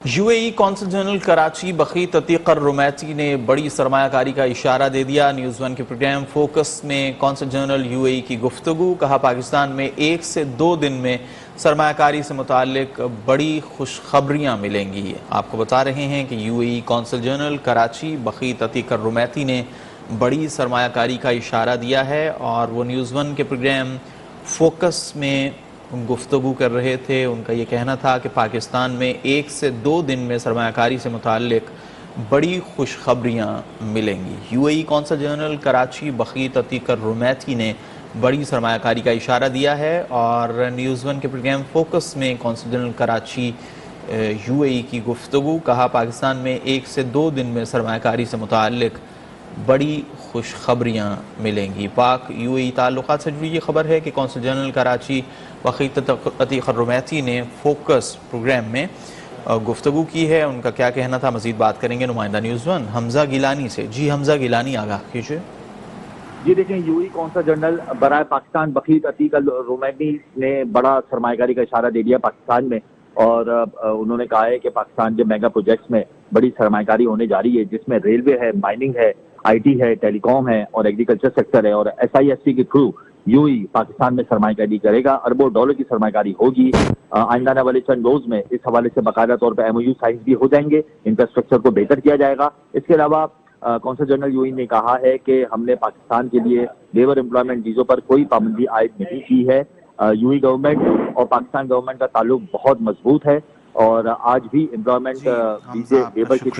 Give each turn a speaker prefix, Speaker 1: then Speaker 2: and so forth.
Speaker 1: UAE consul general Karachi Bakhit Ateeq Rumaithi ने बड़ी सरमाया कारी का इशारा दे दिया। न्यूज़ वन के प्रोग्राम फोकस में कौंसल जनरल यूएई की गुफ्तगू। कहा, पाकिस्तान में 1 से 2 दिन में सरमाया कारी से मुताल्लिक बड़ी खुशखबरियाँ मिलेंगी। आपको बता रहे हैं कि UAE consul general Karachi Bakhit Ateeq Rumaithi ने बड़ी सरमाया कारी का इशारा दिया है और वो न्यूज़ वन के प्रोग्राम फोकस में गुफ्तगू कर रहे थे। उनका ये कहना था कि पाकिस्तान में 1 से 2 दिन में सरमायाकारी से मुताल्लिक बड़ी खुशखबरियाँ मिलेंगी। UAE consul general Karachi Bakhit Ateeq Rumaithi ने बड़ी सरमायाकारी का इशारा दिया है और न्यूज़ वन के प्रोग्राम फोकस में कौंसल जनरल कराची यूएई की गुफ्तगू। कहा, पाकिस्तान में 1 से 2 दिन में सरमायाकारी से मुताल्लिक बड़ी खुशखबरियाँ मिलेंगी। पाक यूएई ताल्लुकात से जुड़ी ये खबर है कि कौंसल जनरल कराची बखीत अतीक रुमैती ने फोकस प्रोग्राम में गुफ्तगू की है। उनका क्या कहना था, मज़ीद बात करेंगे नुमाइंदा न्यूज़ वन हमजा गिलानी से। जी हमजा गिलानी, आगाह कीजिए।
Speaker 2: जी देखें, यूएई कौंसल जनरल बराए पाकिस्तान बखीत अतीक रुमैती ने बड़ा सरमायाकारी का इशारा दे दिया पाकिस्तान में, और उन्होंने कहा है कि पाकिस्तान के मेगा प्रोजेक्ट्स में बड़ी सरमायाकारी होने जा रही है, जिसमें रेलवे है, माइनिंग है, आईटी है, टेलीकॉम है और एग्रीकल्चर सेक्टर है। और एसआईएससी के थ्रू यूएई पाकिस्तान में सरमायाकारी करेगा। अरबों डॉलर की सरमायाकारी होगी। आइंदा आने वाले चंद रोज में इस हवाले से बाकायदा तौर पर एमओयू साइन भी हो जाएंगे। इंफ्रास्ट्रक्चर को बेहतर किया जाएगा। इसके अलावा कौंसल जनरल यूएई ने कहा है कि हमने पाकिस्तान के लिए लेबर एम्प्लॉयमेंट वीजों पर कोई पाबंदी आयद नहीं की है। यूएई गवर्नमेंट और पाकिस्तान गवर्नमेंट का ताल्लुक बहुत मजबूत है और आज भी एम्प्लॉयमेंट वीजे लेबर की